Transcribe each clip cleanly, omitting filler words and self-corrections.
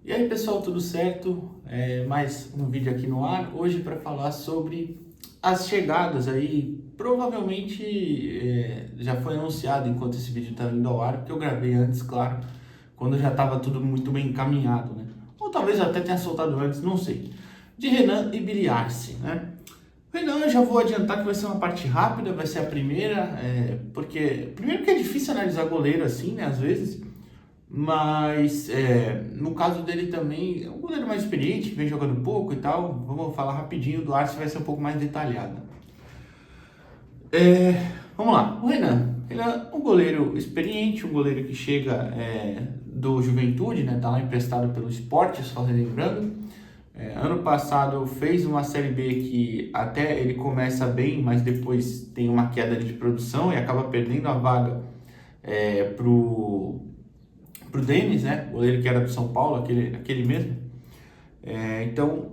E aí pessoal, tudo certo? Mais um vídeo aqui no ar, hoje para falar sobre as chegadas aí, provavelmente já foi anunciado enquanto esse vídeo está indo ao ar, porque eu gravei antes, claro, quando já estava tudo muito bem encaminhado, né? Ou talvez eu até tenha soltado antes, não sei. De Renan e Billy Arce, né? Renan, eu já vou adiantar que vai ser uma parte rápida, vai ser a primeira, primeiro que é difícil analisar goleiro assim, né, às vezes, mas no caso dele também, é um goleiro mais experiente, que vem jogando pouco e tal. Vamos falar rapidinho do Arce, vai ser um pouco mais detalhado. Vamos lá, o Renan. Ele é um goleiro experiente, um goleiro que chega do Juventude, né? Tá lá emprestado pelo Sport, só relembrando. Ano passado fez uma Série B que até ele começa bem, mas depois tem uma queda de produção e acaba perdendo a vaga pro Denis, né? O goleiro que era do São Paulo, aquele mesmo. Então,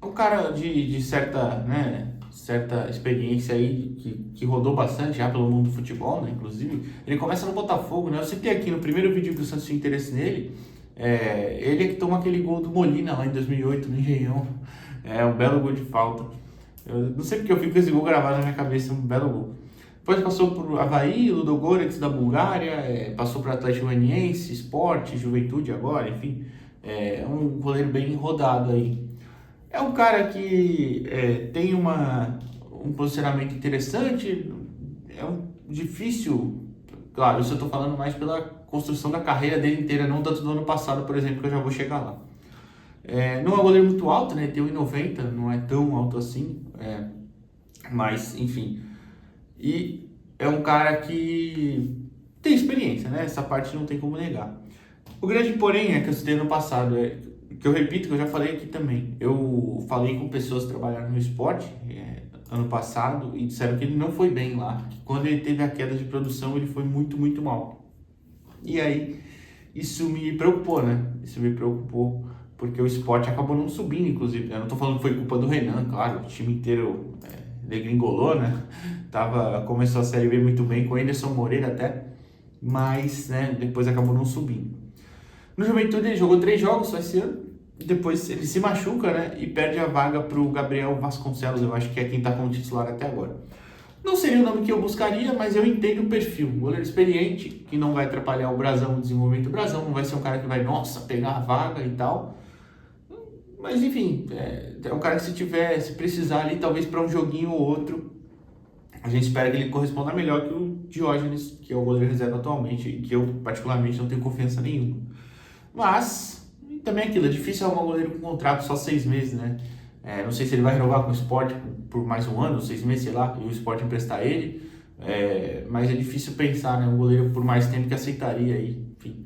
é um cara de certa, né, certa experiência aí, que rodou bastante já pelo mundo do futebol, né? Inclusive, ele começa no Botafogo, né? Eu citei aqui no primeiro vídeo que o Santos tinha interesse nele. Ele é que toma aquele gol do Molina lá em 2008 no Engenhão. É um belo gol de falta. Eu não sei porque eu fico com esse gol gravado na minha cabeça, um belo gol. Depois passou por Avaí, Ludogorets da Bulgária, passou por Atlético Goianiense, Sport, Juventude agora, enfim. É um goleiro bem rodado aí. É um cara que tem um posicionamento interessante, é um difícil, claro, isso eu estou falando mais pela construção da carreira dele inteira, não tanto do ano passado, por exemplo, que eu já vou chegar lá. Não é um goleiro muito alto, né? Tem 1,90, não é tão alto assim, mas enfim. E é um cara que tem experiência, né? Essa parte não tem como negar. O grande porém é que eu citei no passado, que eu repito, que eu já falei aqui também. Eu falei com pessoas que trabalharam no esporte ano passado e disseram que ele não foi bem lá. Que quando ele teve a queda de produção, ele foi muito, muito mal. E aí, isso me preocupou, né? Isso me preocupou, porque o esporte acabou não subindo, inclusive. Eu não tô falando que foi culpa do Renan, claro, o time inteiro degringolou, né? Começou a Série B muito bem, com o Anderson Moreira até, mas né, depois acabou não subindo. No Juventude ele jogou 3 jogos só esse ano, depois ele se machuca, né? E perde a vaga pro Gabriel Vasconcelos, eu acho que é quem tá como titular até agora. Não seria o nome que eu buscaria, mas eu entendo o perfil. Um goleiro experiente, que não vai atrapalhar o Brasão, o desenvolvimento do Brasão, não vai ser um cara que vai, nossa, pegar a vaga e tal. Mas enfim, é um cara que se precisar ali, talvez para um joguinho ou outro, a gente espera que ele corresponda melhor que o Diógenes, que é o goleiro reserva atualmente, e que eu particularmente não tenho confiança nenhuma. Mas, também é aquilo, é difícil arrumar um goleiro com contrato só 6 meses, né? Não sei se ele vai renovar com o Sport por mais um ano, 6 meses, sei lá, e o Sport emprestar ele. Mas é difícil pensar, né? Um goleiro por mais tempo que aceitaria aí. Enfim,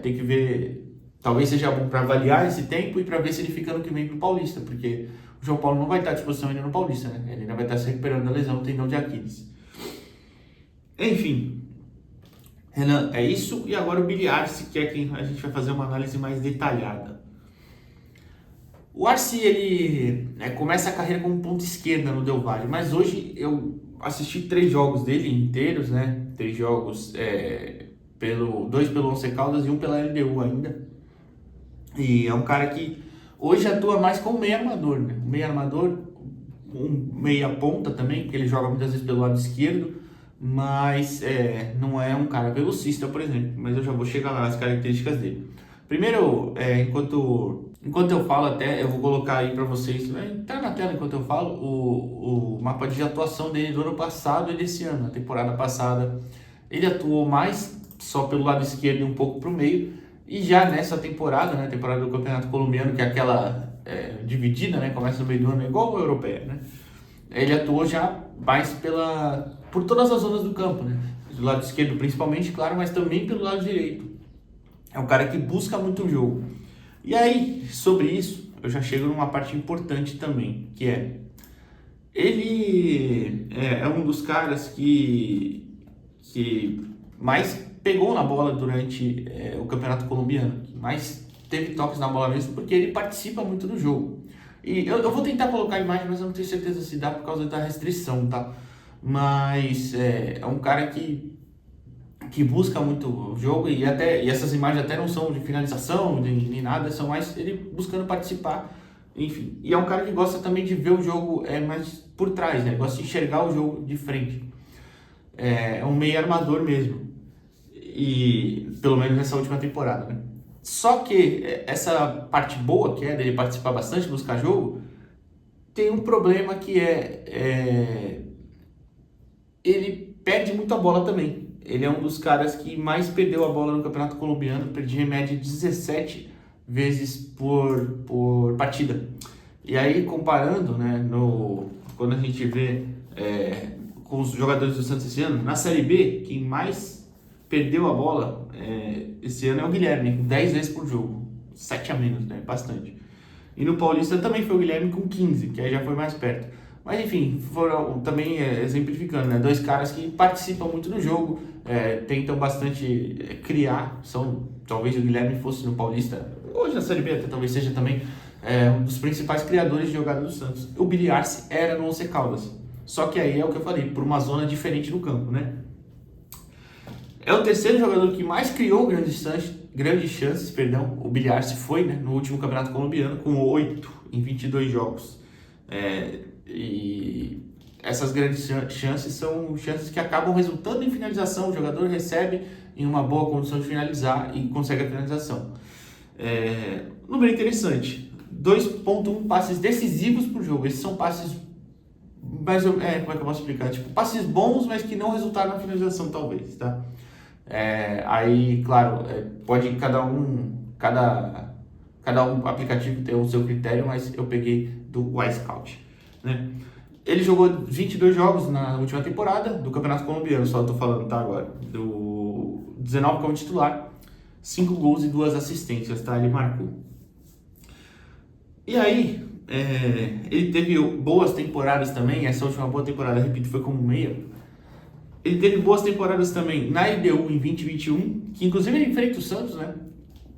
tem que ver. Talvez seja bom para avaliar esse tempo e para ver se ele fica ano que vem pro Paulista, porque o João Paulo não vai estar à disposição ainda no Paulista, né? Ele ainda vai estar se recuperando da lesão do tendão de Aquiles. Enfim, Renan, é isso. E agora o Billy Arce, que é quem a gente vai fazer uma análise mais detalhada. O Arce, ele começa a carreira como ponta esquerda no Del Valle, mas hoje eu assisti 3 jogos dele inteiros, né? 3 jogos, 2 pelo Once Caldas e um pela LDU ainda. E é um cara que hoje atua mais como meio armador, né? Meio armador, um meia ponta também, porque ele joga muitas vezes pelo lado esquerdo, mas não é um cara velocista, por exemplo. Mas eu já vou chegar lá nas características dele. Primeiro, enquanto eu falo, até eu vou colocar aí para vocês, vai entrar na tela enquanto eu falo, o mapa de atuação dele do ano passado e desse ano. Na temporada passada, ele atuou mais só pelo lado esquerdo e um pouco para o meio. E já nessa temporada, né, temporada do Campeonato Colombiano, que é aquela dividida, né, começa no meio do ano, igual a europeia, né? Ele atuou já mais por todas as zonas do campo, né? Do lado esquerdo principalmente, claro, mas também pelo lado direito. É um cara que busca muito o jogo. E aí, sobre isso, eu já chego numa parte importante também, que ele é um dos caras que mais pegou na bola durante o Campeonato Colombiano, que mais teve toques na bola mesmo, porque ele participa muito do jogo. E eu vou tentar colocar a imagem, mas eu não tenho certeza se dá por causa da restrição, tá? Mas é um cara que que busca muito o jogo e essas imagens até não são de finalização nem nada, são mais ele buscando participar, enfim. E é um cara que gosta também de ver o jogo mais por trás, né? Gosta de enxergar o jogo de frente. É um meio armador mesmo. E pelo menos nessa última temporada, né? Só que essa parte boa que é dele participar bastante, buscar jogo, tem um problema que ele perde muito a bola também. Ele é um dos caras que mais perdeu a bola no Campeonato Colombiano, perdia em média 17 vezes por partida. E aí, comparando, né, quando a gente vê com os jogadores do Santos esse ano, na Série B, quem mais perdeu a bola esse ano é o Guilherme, 10 vezes por jogo, 7 a menos, né, bastante. E no Paulista também foi o Guilherme com 15, que aí já foi mais perto. Mas enfim, foram também exemplificando, né? Dois caras que participam muito do jogo, tentam bastante criar. Talvez o Guilherme fosse no Paulista, hoje na Série B até talvez seja também um dos principais criadores de jogada do Santos. O Billy Arce era no Once Caldas. Só que aí é o que eu falei, por uma zona diferente do campo, né? É o terceiro jogador que mais criou grandes chances, o Billy Arce foi, né, no último Campeonato Colombiano, com 8 em 22 jogos. E essas grandes chances são chances que acabam resultando em finalização. O jogador recebe em uma boa condição de finalizar e consegue a finalização. Número interessante, 2.1 passes decisivos por jogo. Esses são passes, mais como é que eu posso explicar? Tipo, passes bons, mas que não resultaram na finalização, talvez, tá? Aí, claro, pode cada um aplicativo ter o seu critério, mas eu peguei do Wisecout, né? Ele jogou 22 jogos na última temporada do Campeonato Colombiano, só estou falando, tá, agora, do 19 como titular, 5 gols e 2 assistências, tá? Ele marcou. E aí, ele teve boas temporadas também, essa última boa temporada, repito, foi como meia. Ele teve boas temporadas também na LDU em 2021, que inclusive ele enfrenta o Santos, né?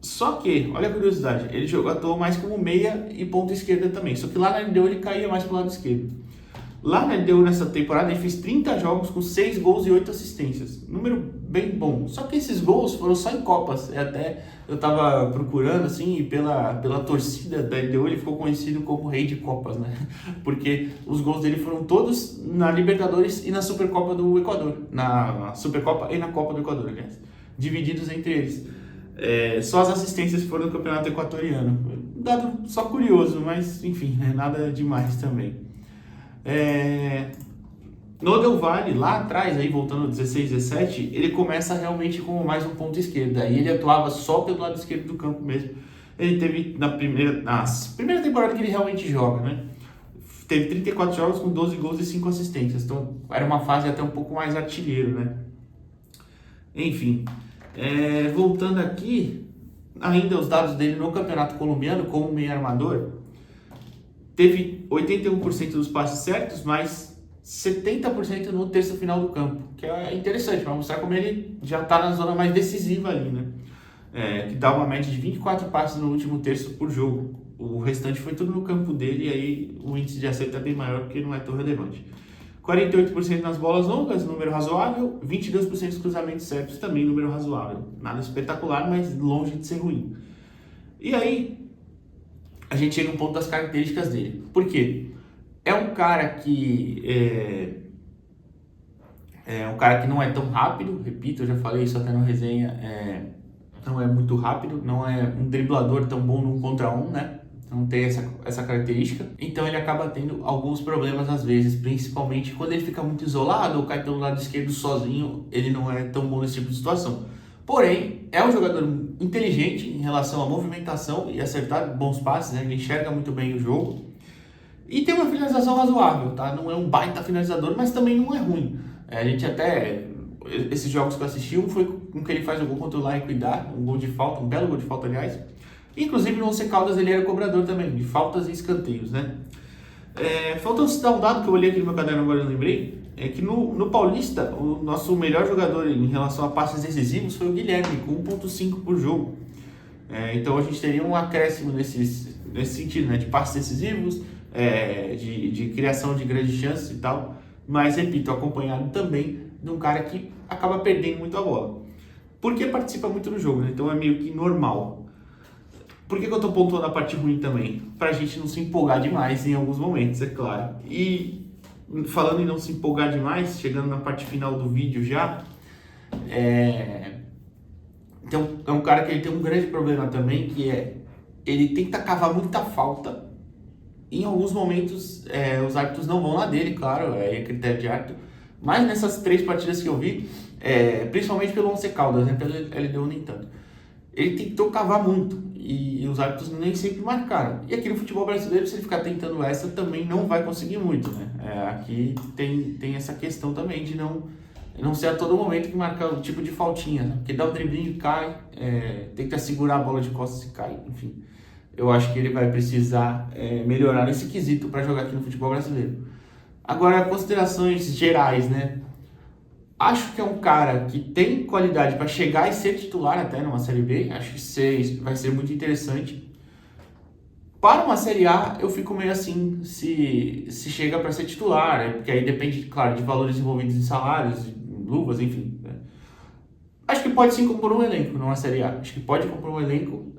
Só que, olha a curiosidade, ele atuou mais como meia e ponta esquerda também. Só que lá na LDU ele caía mais pro lado esquerdo. Lá na LDU nessa temporada ele fez 30 jogos com 6 gols e 8 assistências. Número bem bom. Só que esses gols foram só em Copas. Até eu tava procurando assim, e pela torcida da LDU ele ficou conhecido como Rei de Copas, né? Porque os gols dele foram todos na Libertadores e na Supercopa do Equador. Na Supercopa e na Copa do Equador, aliás. Divididos entre eles. Só as assistências foram no Campeonato Equatoriano. Dado só curioso, mas enfim, nada demais também. No Del Valle, lá atrás, aí voltando 16, 17, ele começa realmente como mais um ponto esquerda. Aí ele atuava só pelo lado esquerdo do campo mesmo. Ele teve na primeira temporada que ele realmente joga, né? Teve 34 jogos com 12 gols e 5 assistências. Então era uma fase até um pouco mais artilheiro, né? Enfim, voltando aqui, ainda os dados dele no Campeonato Colombiano como meio armador, teve 81% dos passes certos, mas 70% no terço final do campo, que é interessante para mostrar como ele já está na zona mais decisiva ali, né? Que dá uma média de 24 passes no último terço por jogo. O restante foi tudo no campo dele e aí o índice de acerto é bem maior porque não é tão relevante. 48% nas bolas longas, número razoável. 22% dos cruzamentos certos, também número razoável. Nada espetacular, mas longe de ser ruim. E aí, a gente chega no ponto das características dele. Por quê? É um cara que não é tão rápido, repito, eu já falei isso até na resenha, não é muito rápido, não é um driblador tão bom no 1 contra 1, né? Não tem essa característica, então ele acaba tendo alguns problemas às vezes, principalmente quando ele fica muito isolado ou cai pelo lado esquerdo sozinho, ele não é tão bom nesse tipo de situação. Porém, é um jogador inteligente em relação à movimentação e acertar bons passes, né? Ele enxerga muito bem o jogo e tem uma finalização razoável, tá? Não é um baita finalizador, mas também não é ruim. A gente até, esses jogos que eu assisti, um foi com que ele faz o gol contra o La Equidad, um gol de falta, um belo gol de falta, aliás. Inclusive no Once Caldas ele era cobrador também, de faltas e escanteios, né? Falta citar um dado que eu olhei aqui no meu caderno agora, eu lembrei, é que no Paulista, o nosso melhor jogador em relação a passes decisivos foi o Guilherme, com 1.5 por jogo. Então a gente teria um acréscimo nesse sentido, né? De passes decisivos, de criação de grandes chances e tal. Mas, repito, acompanhado também de um cara que acaba perdendo muito a bola. Porque participa muito do jogo, né? Então é meio que normal. Por que eu tô pontuando a parte ruim também? Pra gente não se empolgar demais em alguns momentos, é claro. E falando em não se empolgar demais, chegando na parte final do vídeo já, então, é um cara que ele tem um grande problema também, que é ele tenta cavar muita falta. Em alguns momentos, os árbitros não vão lá dele, claro, é critério de árbitro. Mas nessas 3 partidas que eu vi, principalmente pelo Once Caldas, né, pelo LDU nem tanto, ele tentou cavar muito e os árbitros nem sempre marcaram. E aqui no futebol brasileiro, se ele ficar tentando essa, também não vai conseguir muito, né? Aqui tem essa questão também de não ser a todo momento que marcar o tipo de faltinha, né? Porque dá um driblinho e cai, tenta segurar a bola de costas e cai, enfim. Eu acho que ele vai precisar melhorar nesse quesito para jogar aqui no futebol brasileiro. Agora, considerações gerais, né? Acho que é um cara que tem qualidade para chegar e ser titular até numa Série B. Acho que vai ser muito interessante. Para uma Série A, eu fico meio assim se chega para ser titular, né? Porque aí depende, claro, de valores envolvidos em salários, luvas, enfim. Né? Acho que pode sim compor um elenco numa Série A. Acho que pode compor um elenco.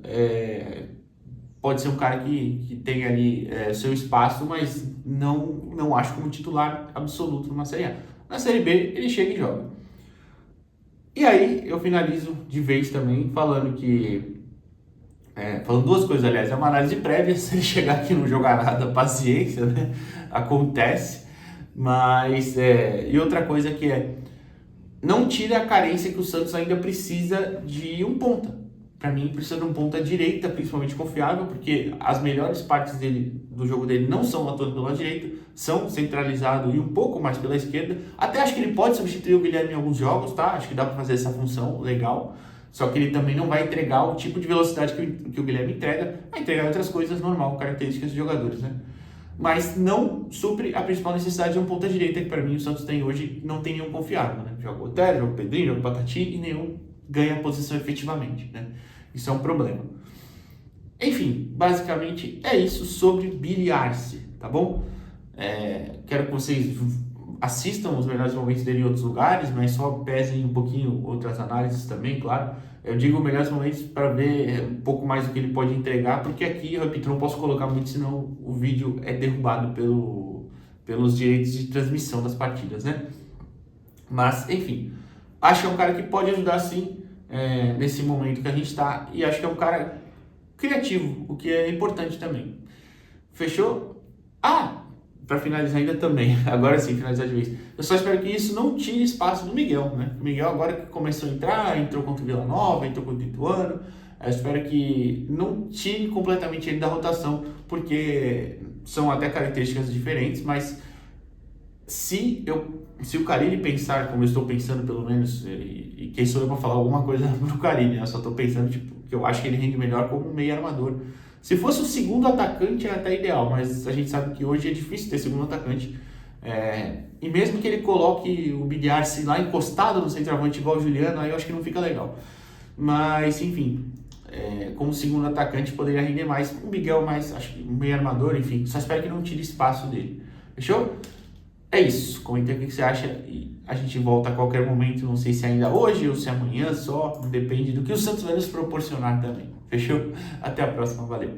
Pode ser um cara que tem ali seu espaço, mas não acho como titular absoluto numa Série A. Na Série B, ele chega e joga. E aí, eu finalizo de vez também falando que... falando 2 coisas, aliás. É uma análise prévia, se ele chegar aqui e não jogar nada, paciência, né? Acontece. Mas, e outra coisa que não tira a carência que o Santos ainda precisa de um ponta. Para mim, precisa de um ponta direita, principalmente confiável, porque as melhores partes do jogo dele não são atuando pela direita, são centralizado e um pouco mais pela esquerda. Até acho que ele pode substituir o Guilherme em alguns jogos, tá? Acho que dá para fazer essa função legal. Só que ele também não vai entregar o tipo de velocidade que o Guilherme entrega, vai entregar outras coisas normal, características de jogadores, né? Mas não supre a principal necessidade de um ponta direita, que para mim o Santos tem hoje, não tem nenhum confiável, né? Joga o Otero, joga o Pedrinho, joga o Patati e nenhum ganha a posição efetivamente, né? Isso é um problema. Enfim, basicamente é isso sobre Billy Arce, tá bom? Quero que vocês assistam os melhores momentos dele em outros lugares, mas só pesem um pouquinho outras análises também, claro. Eu digo melhores momentos para ver um pouco mais do que ele pode entregar, porque aqui, eu repito, não posso colocar muito, senão o vídeo é derrubado pelos direitos de transmissão das partidas, né? Mas, enfim, acho que é um cara que pode ajudar sim nesse momento que a gente está, e acho que é um cara criativo, o que é importante também. Fechou? Para finalizar ainda também, agora sim, finalizar de vez. Eu só espero que isso não tire espaço do Miguel, né? O Miguel agora que começou a entrar, entrou contra o Vila Nova, entrou contra o Ituano, eu espero que não tire completamente ele da rotação, porque são até características diferentes, mas se o Carille pensar como eu estou pensando, pelo menos, e quem sou eu para falar alguma coisa pro Carille, né? Eu só estou pensando que eu acho que ele rende melhor como um meio armador. Se fosse o segundo atacante é até ideal, mas a gente sabe que hoje é difícil ter segundo atacante. E mesmo que ele coloque o Billy Arce lá encostado no centroavante igual o Juliano, aí eu acho que não fica legal. Mas, enfim, como segundo atacante poderia render mais. O Miguel mais, acho que um meio armador, enfim. Só espero que não tire espaço dele. Fechou? É isso, comenta aí o que você acha e a gente volta a qualquer momento, não sei se ainda hoje ou se amanhã só, depende do que o Santos vai nos proporcionar também, fechou? Até a próxima, valeu!